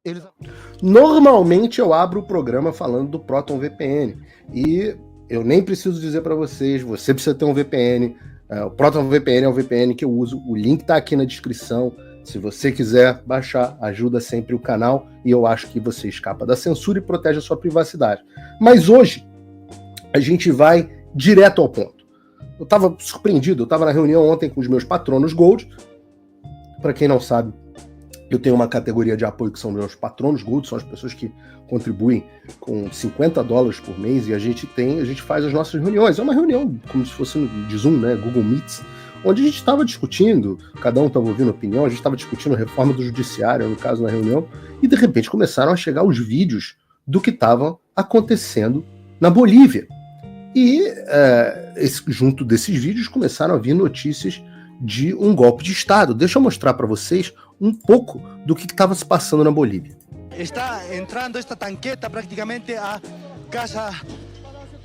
eles... Normalmente eu abro o programa falando do Proton VPN e eu nem preciso dizer para vocês, você precisa ter um VPN. O Proton VPN é o VPN que eu uso, o link está aqui na descrição. Se você quiser baixar, ajuda sempre o canal e eu acho que você escapa da censura e protege a sua privacidade. Mas hoje a gente vai direto ao ponto. Eu estava surpreendido, eu estava na reunião ontem com os meus patronos Gold. Para quem não sabe, eu tenho uma categoria de apoio que são meus patronos Gold, são as pessoas que contribuem com $50 por mês e a gente faz as nossas reuniões. É uma reunião como se fosse de Zoom, né, Google Meets, onde a gente estava discutindo, cada um estava ouvindo opinião, a gente estava discutindo a reforma do judiciário, no caso, na reunião, e de repente começaram a chegar os vídeos do que estava acontecendo na Bolívia. E junto desses vídeos começaram a vir notícias de um golpe de Estado. Deixa eu mostrar para vocês um pouco do que estava se passando na Bolívia. Está entrando esta tanqueta praticamente a Casa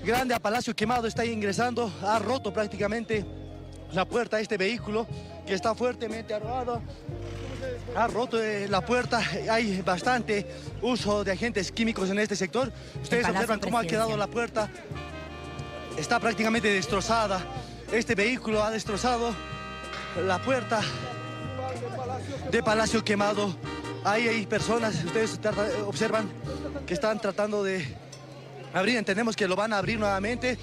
Grande, a Palacio Quemado, está ingresando, ha roto prácticamente la puerta a este vehículo que está fuertemente armado. Ha roto la puerta, hay bastante uso de agentes químicos en este sector. Ustedes observan cómo ha quedado la puerta, está prácticamente destrozada. Este vehículo ha destrozado la puerta de Palacio Quemado. Ahí hay personas, ustedes observan que están tratando de abrir, entendemos que lo van a abrir nuevamente.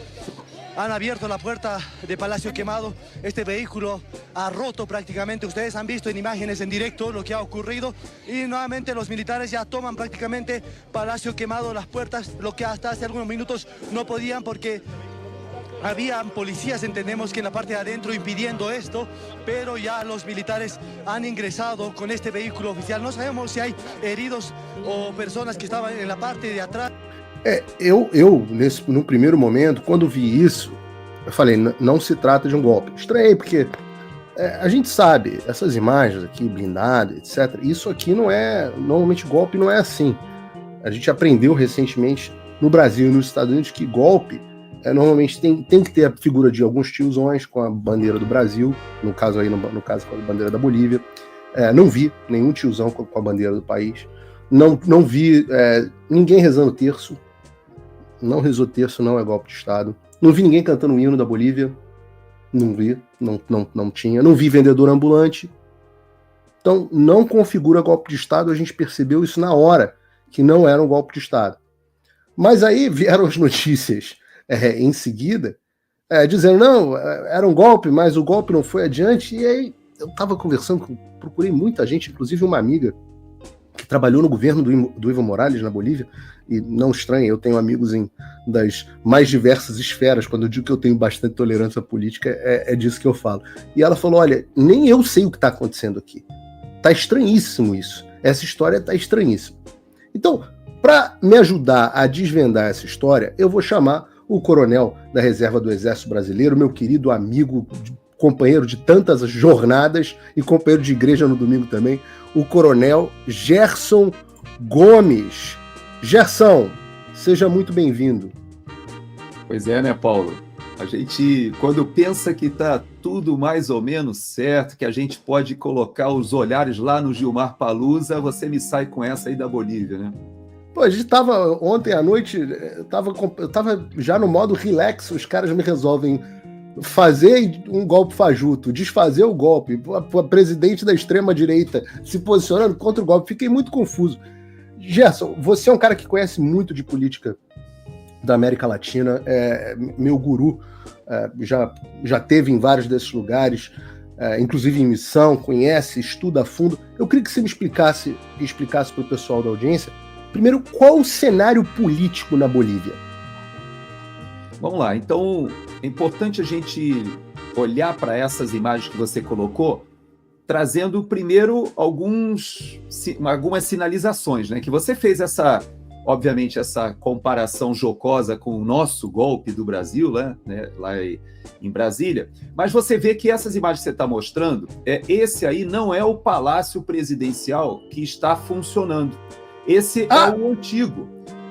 Han abierto la puerta de Palacio Quemado. Este vehículo ha roto prácticamente. Ustedes han visto en imágenes en directo lo que ha ocurrido. Y nuevamente los militares ya toman prácticamente Palacio Quemado, las puertas, lo que hasta hace algunos minutos no podían porque habían policías, entendemos que en la parte de adentro impidiendo esto, pero ya los militares han ingresado con este vehículo oficial. No sabemos si hay heridos o personas que estaban en la parte de atrás. No primeiro momento, quando vi isso, eu falei, não se trata de um golpe. Estranhei, porque a gente sabe, essas imagens aqui, blindadas, etc., isso aqui não é, normalmente golpe não é assim. A gente aprendeu recentemente no Brasil e nos Estados Unidos que golpe, normalmente tem que ter a figura de alguns tiozões com a bandeira do Brasil, no caso com a bandeira da Bolívia. Não vi nenhum tiozão com a bandeira do país. Não vi ninguém rezando terço. Não rezou terço, não é golpe de Estado. Não vi ninguém cantando o hino da Bolívia. Não vi, não tinha. Não vi vendedor ambulante. Então, não configura golpe de Estado. A gente percebeu isso na hora, que não era um golpe de Estado. Mas aí vieram as notícias em seguida, dizendo, não, era um golpe, mas o golpe não foi adiante. E aí eu estava conversando, procurei muita gente, inclusive uma amiga que trabalhou no governo do Evo Morales na Bolívia, e não estranhe, eu tenho amigos das mais diversas esferas. Quando eu digo que eu tenho bastante tolerância política, é disso que eu falo. E ela falou, olha, nem eu sei o que está acontecendo aqui. Tá estranhíssimo isso. Essa história tá estranhíssima. Então, para me ajudar a desvendar essa história, eu vou chamar o coronel da Reserva do Exército Brasileiro, meu querido amigo, companheiro de tantas jornadas e companheiro de igreja no domingo também, o coronel Gerson Gomes. Gerson, seja muito bem-vindo. Pois é, né, Paulo? A gente, quando pensa que está tudo mais ou menos certo, que a gente pode colocar os olhares lá no Gilmar Palusa, você me sai com essa aí da Bolívia, né? Pô, a gente tava ontem à noite, eu tava já no modo relax, os caras me resolvem fazer um golpe fajuto, desfazer o golpe, o presidente da extrema-direita se posicionando contra o golpe. Fiquei muito confuso. Gerson, você é um cara que conhece muito de política da América Latina, meu guru, já teve em vários desses lugares, inclusive em missão, conhece, estuda a fundo. Eu queria que você me explicasse para o pessoal da audiência, primeiro, qual o cenário político na Bolívia? Vamos lá, então é importante a gente olhar para essas imagens que você colocou, trazendo primeiro algumas sinalizações, né? Que você fez obviamente, essa comparação jocosa com o nosso golpe do Brasil, né, lá em Brasília, mas você vê que essas imagens que você está mostrando, esse aí não é o Palácio Presidencial que está funcionando. Esse é o antigo.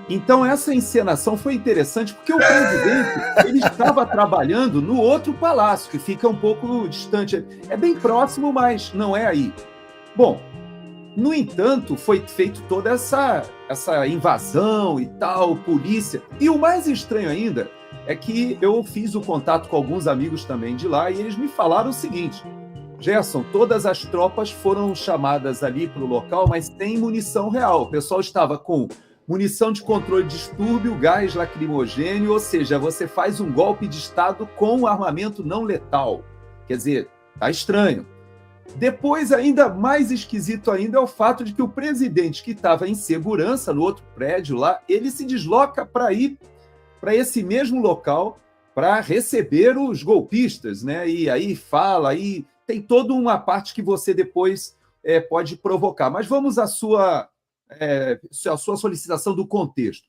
Então, essa encenação foi interessante, porque o presidente ele estava trabalhando no outro palácio, que fica um pouco distante. É bem próximo, mas não é aí. Bom, No entanto, foi feita toda essa invasão e tal, polícia. E o mais estranho ainda é que eu fiz o contato com alguns amigos também de lá e eles me falaram o seguinte: Gerson, todas as tropas foram chamadas ali para o local, mas sem munição real. O pessoal estava com munição de controle de distúrbio, gás lacrimogêneo, ou seja, você faz um golpe de Estado com armamento não letal. Quer dizer, tá estranho. Depois, ainda mais esquisito ainda, é o fato de que o presidente, que estava em segurança no outro prédio lá, ele se desloca para ir para esse mesmo local para receber os golpistas, né? E aí fala, aí tem toda uma parte que você depois pode provocar. Mas vamos à sua solicitação do contexto.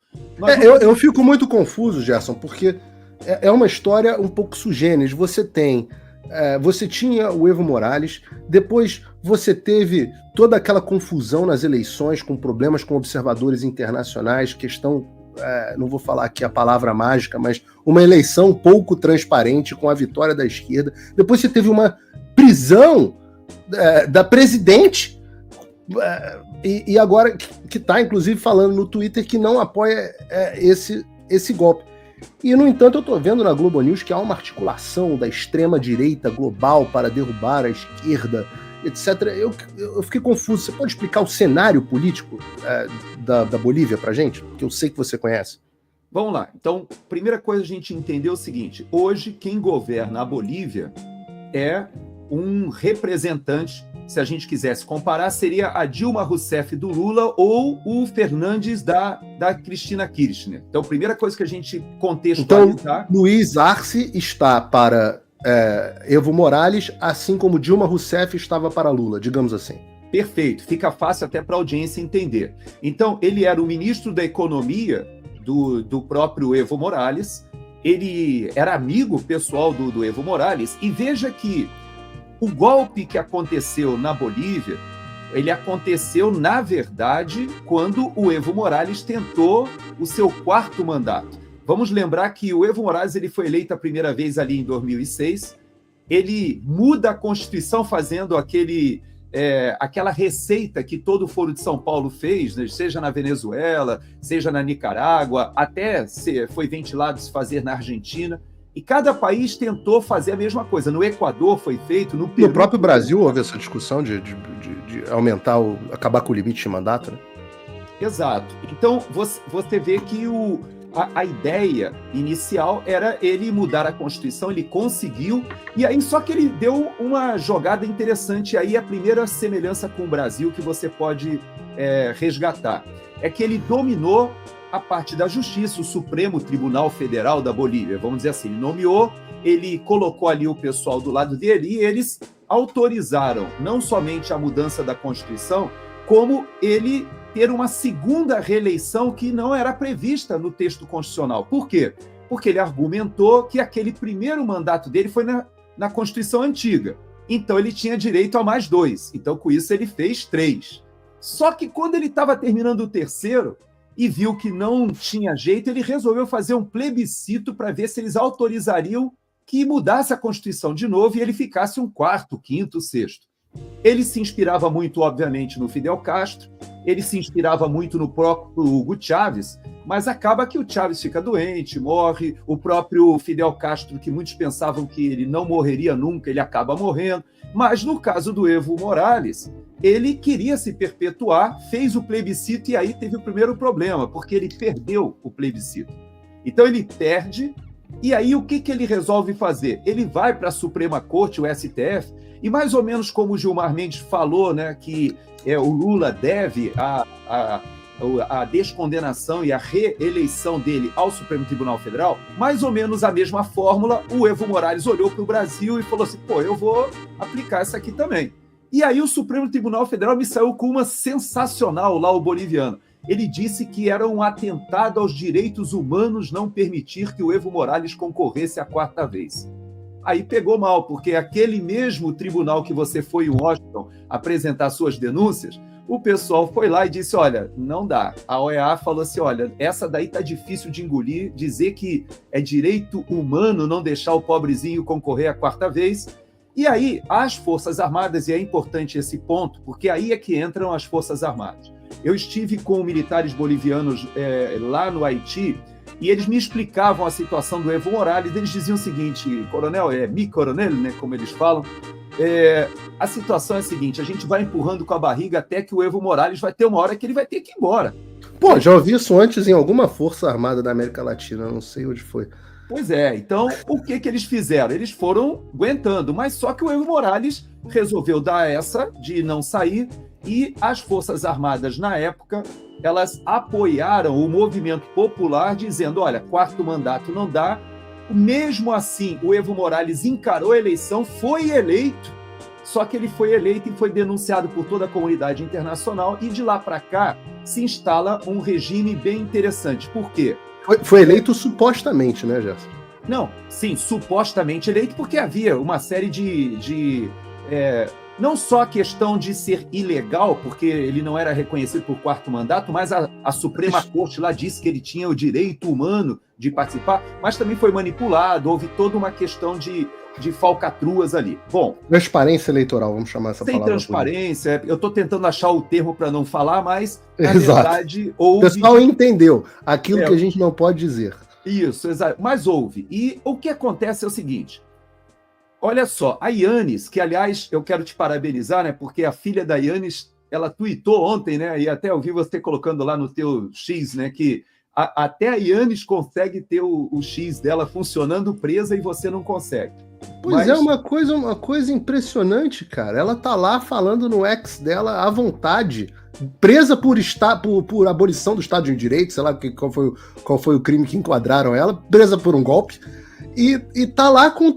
Eu fico muito confuso, Gerson, porque é uma história um pouco sugênis. Você tinha o Evo Morales, depois você teve toda aquela confusão nas eleições, com problemas com observadores internacionais, questão, não vou falar aqui a palavra mágica, mas uma eleição pouco transparente com a vitória da esquerda. Depois você teve uma prisão da presidente, e agora que está, inclusive, falando no Twitter que não apoia esse golpe. E, no entanto, eu estou vendo na Globo News que há uma articulação da extrema-direita global para derrubar a esquerda, etc. Eu fiquei confuso. Você pode explicar o cenário político da Bolívia para a gente? Que eu sei que você conhece. Vamos lá. Então, primeira coisa a gente entender é o seguinte: hoje, quem governa a Bolívia é um representante, se a gente quisesse comparar, seria a Dilma Rousseff do Lula ou o Fernandes da Cristina Kirchner. Então, primeira coisa que a gente contextualizar... Então, Luiz Arce está para Evo Morales, assim como Dilma Rousseff estava para Lula, digamos assim. Perfeito, fica fácil até para a audiência entender. Então, ele era o ministro da Economia do próprio Evo Morales, ele era amigo pessoal do Evo Morales, e veja que o golpe que aconteceu na Bolívia, ele aconteceu, na verdade, quando o Evo Morales tentou o seu 4º mandato. Vamos lembrar que o Evo Morales ele foi eleito a primeira vez ali em 2006, ele muda a Constituição fazendo aquela receita que todo o Foro de São Paulo fez, né? Seja na Venezuela, seja na Nicarágua, até foi ventilado se fazer na Argentina. E cada país tentou fazer a mesma coisa. No Equador foi feito, no Peru... No próprio Brasil houve essa discussão de aumentar, acabar com o limite de mandato, né? Exato. Então, você vê que a ideia inicial era ele mudar a Constituição, ele conseguiu, e aí só que ele deu uma jogada interessante, aí a primeira semelhança com o Brasil que você pode resgatar, é que ele dominou a parte da justiça, o Supremo Tribunal Federal da Bolívia, vamos dizer assim, ele nomeou, ele colocou ali o pessoal do lado dele e eles autorizaram não somente a mudança da Constituição, como ele ter uma segunda reeleição que não era prevista no texto constitucional. Por quê? Porque ele argumentou que aquele primeiro mandato dele foi na Constituição antiga, então ele tinha direito a mais 2, então com isso ele fez 3. Só que quando ele estava terminando o terceiro, e viu que não tinha jeito, ele resolveu fazer um plebiscito para ver se eles autorizariam que mudasse a Constituição de novo e ele ficasse um 4º, 5º, 6º. Ele se inspirava muito, obviamente, no Fidel Castro, ele se inspirava muito no próprio Hugo Chávez, mas acaba que o Chávez fica doente, morre, o próprio Fidel Castro, que muitos pensavam que ele não morreria nunca, ele acaba morrendo, mas no caso do Evo Morales, ele queria se perpetuar, fez o plebiscito e aí teve o primeiro problema, porque ele perdeu o plebiscito. Então ele perde, e aí o que ele resolve fazer? Ele vai para a Suprema Corte, o STF, e mais ou menos como o Gilmar Mendes falou, né, que o Lula deve a descondenação e a reeleição dele ao Supremo Tribunal Federal, mais ou menos a mesma fórmula, o Evo Morales olhou para o Brasil e falou assim, eu vou aplicar essa aqui também. E aí o Supremo Tribunal Federal me saiu com uma sensacional lá, o boliviano. Ele disse que era um atentado aos direitos humanos não permitir que o Evo Morales concorresse a 4ª vez. Aí pegou mal, porque aquele mesmo tribunal que você foi em Washington apresentar suas denúncias, o pessoal foi lá e disse, olha, não dá. A OEA falou assim, olha, essa daí tá difícil de engolir, dizer que é direito humano não deixar o pobrezinho concorrer a 4ª vez. E aí, as Forças Armadas, e é importante esse ponto, porque aí é que entram as Forças Armadas. Eu estive com militares bolivianos lá no Haiti, e eles me explicavam a situação do Evo Morales. Eles diziam o seguinte, coronel, mi coronel, né, como eles falam, a situação é a seguinte, a gente vai empurrando com a barriga até que o Evo Morales vai ter uma hora que ele vai ter que ir embora. Pô, já ouvi isso antes em alguma força armada da América Latina, não sei onde foi. Pois é, então o que eles fizeram? Eles foram aguentando, mas só que o Evo Morales resolveu dar essa de não sair, e as Forças Armadas, na época, elas apoiaram o movimento popular, dizendo, olha, 4º mandato não dá. Mesmo assim, o Evo Morales encarou a eleição, foi eleito, só que ele foi eleito e foi denunciado por toda a comunidade internacional, e de lá para cá se instala um regime bem interessante. Por quê? Foi eleito supostamente, né, Gerson? Não, sim, supostamente eleito, porque havia uma série não só a questão de ser ilegal, porque ele não era reconhecido por 4º mandato, mas a Suprema Corte lá disse que ele tinha o direito humano de participar, mas também foi manipulado, houve toda uma questão de falcatruas ali. Bom, transparência eleitoral, vamos chamar essa palavra. Sem transparência, eu estou tentando achar o termo para não falar, mas na verdade houve... O pessoal entendeu aquilo que a gente não pode dizer. Isso, exato. Mas houve. E o que acontece é o seguinte, olha só, a Yannis, que aliás eu quero te parabenizar, né, porque a filha da Yannis, ela tweetou ontem, né, e até eu vi você colocando lá no teu X, né, que até a Yannis consegue ter o X dela funcionando presa e você não consegue. Pois é, uma coisa impressionante, cara. Ela tá lá falando no X dela à vontade, presa por abolição do Estado de Direito, sei lá qual foi o crime que enquadraram ela, presa por um golpe, e tá lá com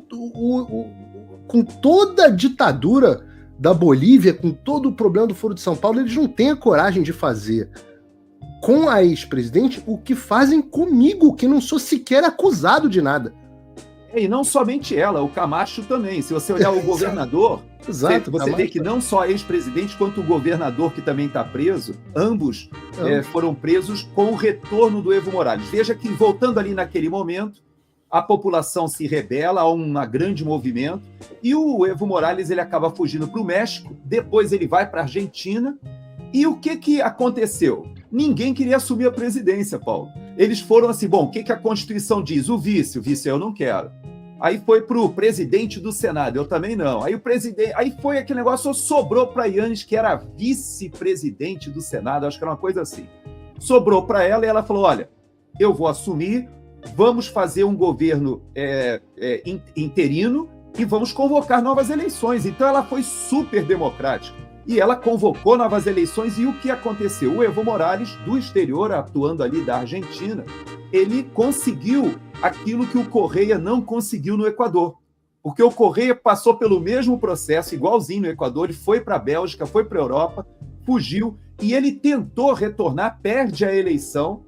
toda a ditadura da Bolívia, com todo o problema do Foro de São Paulo. Eles não têm a coragem de fazer com a ex-presidente o que fazem comigo, que não sou sequer acusado de nada. E não somente ela, o Camacho também. Se você olhar o governador, exato, você vê que não só a ex-presidente quanto o governador, que também está preso, ambos foram presos com o retorno do Evo Morales. Veja que, voltando ali naquele momento, a população se rebela, há um grande movimento, e o Evo Morales ele acaba fugindo para o México, depois ele vai para a Argentina, e o que aconteceu? Ninguém queria assumir a presidência, Paulo. Eles foram assim, bom, o que a Constituição diz? O vice eu não quero. Aí foi para o presidente do Senado, eu também não. Aí foi aquele negócio, sobrou para Yannis, que era vice-presidente do Senado, acho que era uma coisa assim. Sobrou para ela e ela falou, olha, eu vou assumir, vamos fazer um governo interino e vamos convocar novas eleições. Então ela foi super democrática. E ela convocou novas eleições, e o que aconteceu? O Evo Morales, do exterior, atuando ali da Argentina, ele conseguiu aquilo que o Correia não conseguiu no Equador. Porque o Correia passou pelo mesmo processo, igualzinho no Equador, ele foi para a Bélgica, foi para a Europa, fugiu, e ele tentou retornar, perde a eleição,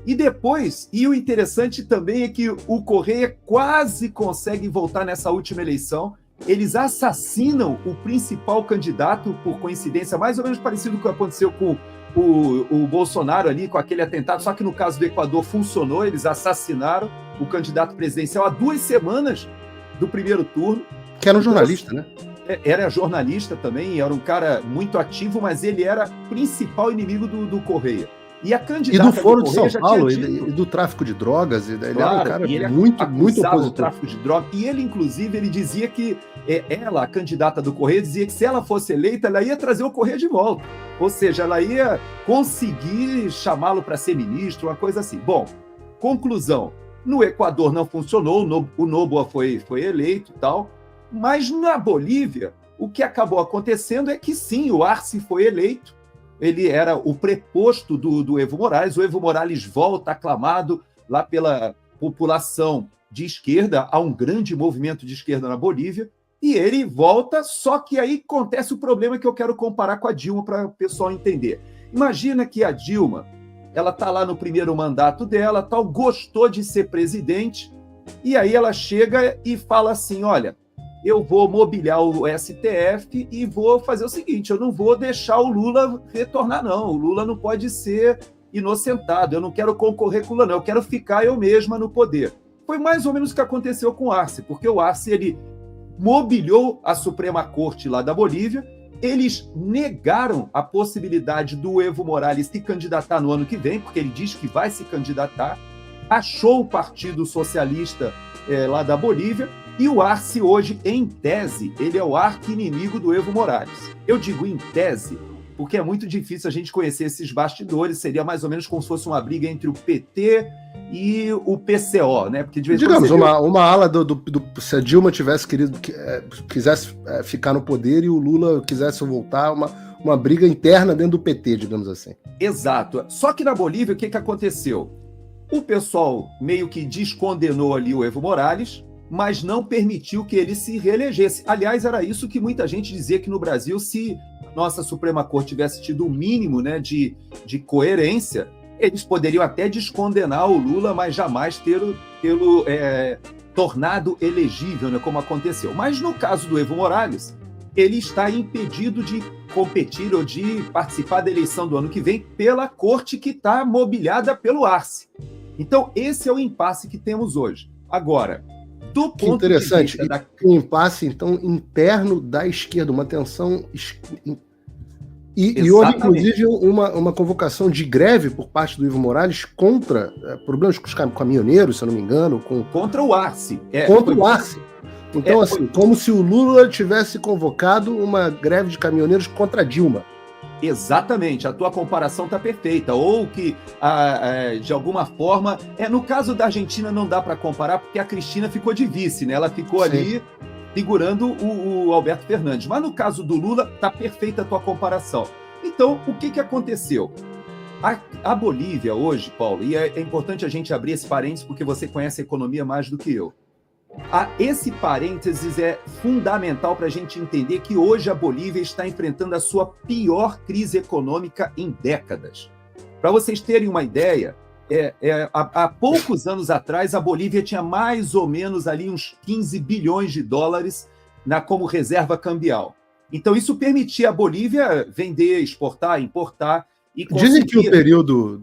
e depois, e o interessante também é que o Correia quase consegue voltar nessa última eleição. Eles assassinam o principal candidato, por coincidência, mais ou menos parecido com o que aconteceu com o Bolsonaro ali, com aquele atentado, só que no caso do Equador funcionou, eles assassinaram o candidato presidencial há 2 semanas do primeiro turno. Que era um jornalista, né? Era jornalista também, era um cara muito ativo, mas ele era principal inimigo do Correia. E a candidata do Foro de São Paulo, e do tráfico de drogas, ele claro, era um cara ele muito opositor. O tráfico de drogas, e ele, inclusive, ele dizia que ela, a candidata do Correia, dizia que se ela fosse eleita, ela ia trazer o Correia de volta. Ou seja, ela ia conseguir chamá-lo para ser ministro, uma coisa assim. Bom, conclusão, no Equador não funcionou, o Noboa foi eleito e tal, mas na Bolívia, o que acabou acontecendo é que sim, o Arce foi eleito, ele era o preposto do Evo Morales. O Evo Morales volta aclamado lá pela população de esquerda, há um grande movimento de esquerda na Bolívia, e ele volta, só que aí acontece o problema que eu quero comparar com a Dilma para o pessoal entender. Imagina que a Dilma, ela está lá no primeiro mandato dela, tal, gostou de ser presidente, e aí ela chega e fala assim, olha, eu vou mobiliar o STF e vou fazer o seguinte, eu não vou deixar o Lula retornar, não. O Lula não pode ser inocentado, eu não quero concorrer com o Lula, não. Eu quero ficar eu mesma no poder. Foi mais ou menos o que aconteceu com o Arce, porque o Arce, ele mobiliou a Suprema Corte lá da Bolívia. Eles negaram a possibilidade do Evo Morales se candidatar no ano que vem, porque ele diz que vai se candidatar, achou o Partido Socialista lá da Bolívia, e o Arce hoje, em tese, ele é o arqui-inimigo do Evo Morales. Eu digo em tese, porque é muito difícil a gente conhecer esses bastidores, seria mais ou menos como se fosse uma briga entre o PT e o PCO, né? Porque de vez digamos, uma ala se a Dilma tivesse quisesse ficar no poder e o Lula quisesse voltar, uma briga interna dentro do PT, digamos assim. Exato. Só que na Bolívia, o que aconteceu? O pessoal meio que descondenou ali o Evo Morales, mas não permitiu que ele se reelegesse. Aliás, era isso que muita gente dizia que no Brasil, se nossa Suprema Corte tivesse tido o mínimo, né, de coerência, eles poderiam até descondenar o Lula, mas jamais tê-lo tornado elegível, né, como aconteceu. Mas no caso do Evo Morales, ele está impedido de competir ou de participar da eleição do ano que vem pela corte que está mobiliada pelo Arce. Então, esse é o impasse que temos hoje. Agora, do ponto que interessante, de vista um impasse, então, interno da esquerda, uma tensão... E houve, inclusive, uma convocação de greve por parte do Evo Morales contra problemas com os caminhoneiros, se eu não me engano. Contra o Arce. Contra o Arce. Então, assim, como se o Lula tivesse convocado uma greve de caminhoneiros contra a Dilma. Exatamente, a tua comparação está perfeita. Ou que, de alguma forma... no caso da Argentina não dá para comparar, porque a Cristina ficou de vice, né? Ela ficou ali segurando o Alberto Fernandes. Mas no caso do Lula, está perfeita a tua comparação. Então, o que aconteceu? A Bolívia hoje, Paulo, e é importante a gente abrir esse parênteses, porque você conhece a economia mais do que eu. Esse parênteses é fundamental para a gente entender que hoje a Bolívia está enfrentando a sua pior crise econômica em décadas. Para vocês terem uma ideia, há poucos anos atrás, a Bolívia tinha mais ou menos ali uns 15 bilhões de dólares como reserva cambial. Então, isso permitia a Bolívia vender, exportar, importar. E dizem que o período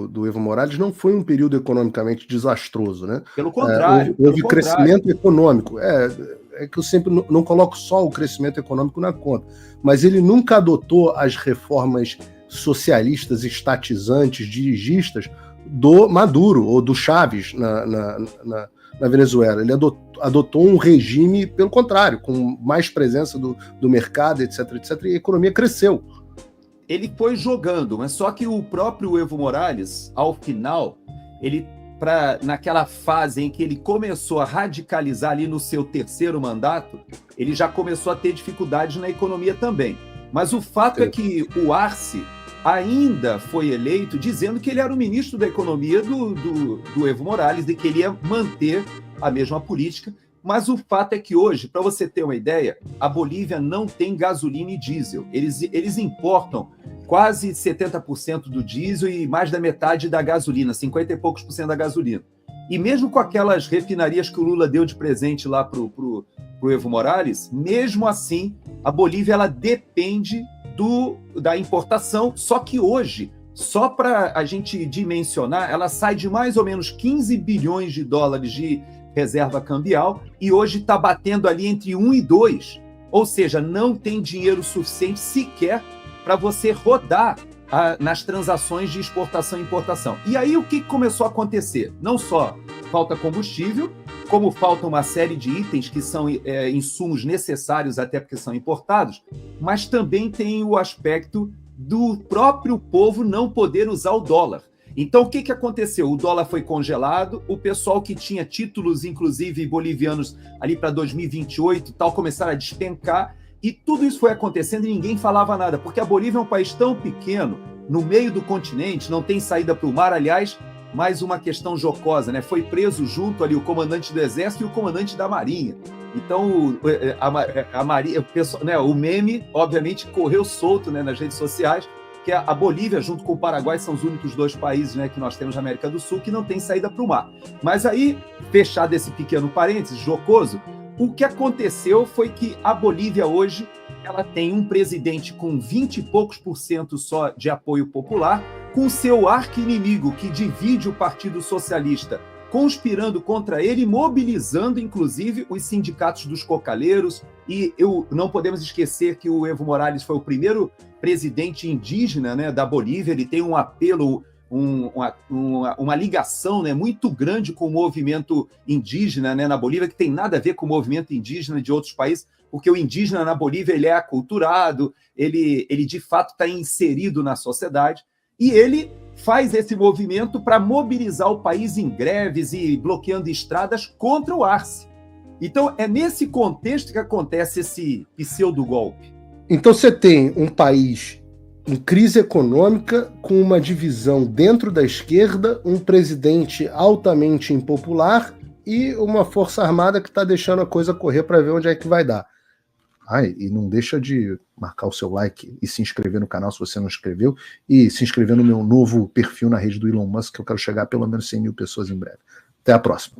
do Evo Morales não foi um período economicamente desastroso, né? Pelo contrário. Houve crescimento econômico. É que eu sempre não coloco só o crescimento econômico na conta, mas ele nunca adotou as reformas socialistas, estatizantes, dirigistas do Maduro ou do Chávez na Venezuela. Ele adotou um regime, pelo contrário, com mais presença do mercado, etc., e a economia cresceu. Ele foi jogando, mas só que o próprio Evo Morales, ao final, naquela fase em que ele começou a radicalizar ali no seu terceiro mandato, ele já começou a ter dificuldades na economia também. Mas o fato é que o Arce ainda foi eleito dizendo que ele era o ministro da economia do Evo Morales e que ele ia manter a mesma política. Mas o fato é que hoje, para você ter uma ideia, a Bolívia não tem gasolina e diesel. Eles importam quase 70% do diesel e mais da metade da gasolina, 50 e poucos % da gasolina. E mesmo com aquelas refinarias que o Lula deu de presente lá pro Evo Morales, mesmo assim, a Bolívia ela depende da importação, só que hoje, só para a gente dimensionar, ela sai de mais ou menos 15 bilhões de dólares de reserva cambial, e hoje está batendo ali entre 1 e 2, ou seja, não tem dinheiro suficiente sequer para você rodar nas transações de exportação e importação. E aí o que começou a acontecer? Não só falta combustível, como falta uma série de itens que são insumos necessários até porque são importados, mas também tem o aspecto do próprio povo não poder usar o dólar. Então, o que aconteceu? O dólar foi congelado, o pessoal que tinha títulos, inclusive bolivianos, ali para 2028 e tal, começaram a despencar, e tudo isso foi acontecendo e ninguém falava nada, porque a Bolívia é um país tão pequeno, no meio do continente, não tem saída para o mar. Aliás, mais uma questão jocosa, né? Foi preso junto ali o comandante do Exército e o comandante da Marinha. Então, a Marinha, o pessoal, né, o meme, obviamente, correu solto, né, nas redes sociais, que a Bolívia, junto com o Paraguai, são os únicos 2 países, né, que nós temos na América do Sul que não tem saída para o mar. Mas aí, fechado esse pequeno parênteses jocoso, o que aconteceu foi que a Bolívia hoje ela tem um presidente com 20 e poucos % só de apoio popular, com seu arqui-inimigo, que divide o Partido Socialista conspirando contra ele, mobilizando, inclusive, os sindicatos dos cocaleiros. E não podemos esquecer que o Evo Morales foi o primeiro presidente indígena, né, da Bolívia. Ele tem um apelo, uma ligação, né, muito grande com o movimento indígena, né, na Bolívia, que tem nada a ver com o movimento indígena de outros países, porque o indígena na Bolívia ele é aculturado, ele de fato está inserido na sociedade, e ele faz esse movimento para mobilizar o país em greves e bloqueando estradas contra o Arce. Então, é nesse contexto que acontece esse pseudo-golpe. Então, você tem um país em crise econômica, com uma divisão dentro da esquerda, um presidente altamente impopular e uma força armada que está deixando a coisa correr para ver onde é que vai dar. E não deixa de marcar o seu like e se inscrever no canal se você não inscreveu, e se inscrever no meu novo perfil na rede do Elon Musk, que eu quero chegar a pelo menos 100 mil pessoas em breve. Até a próxima.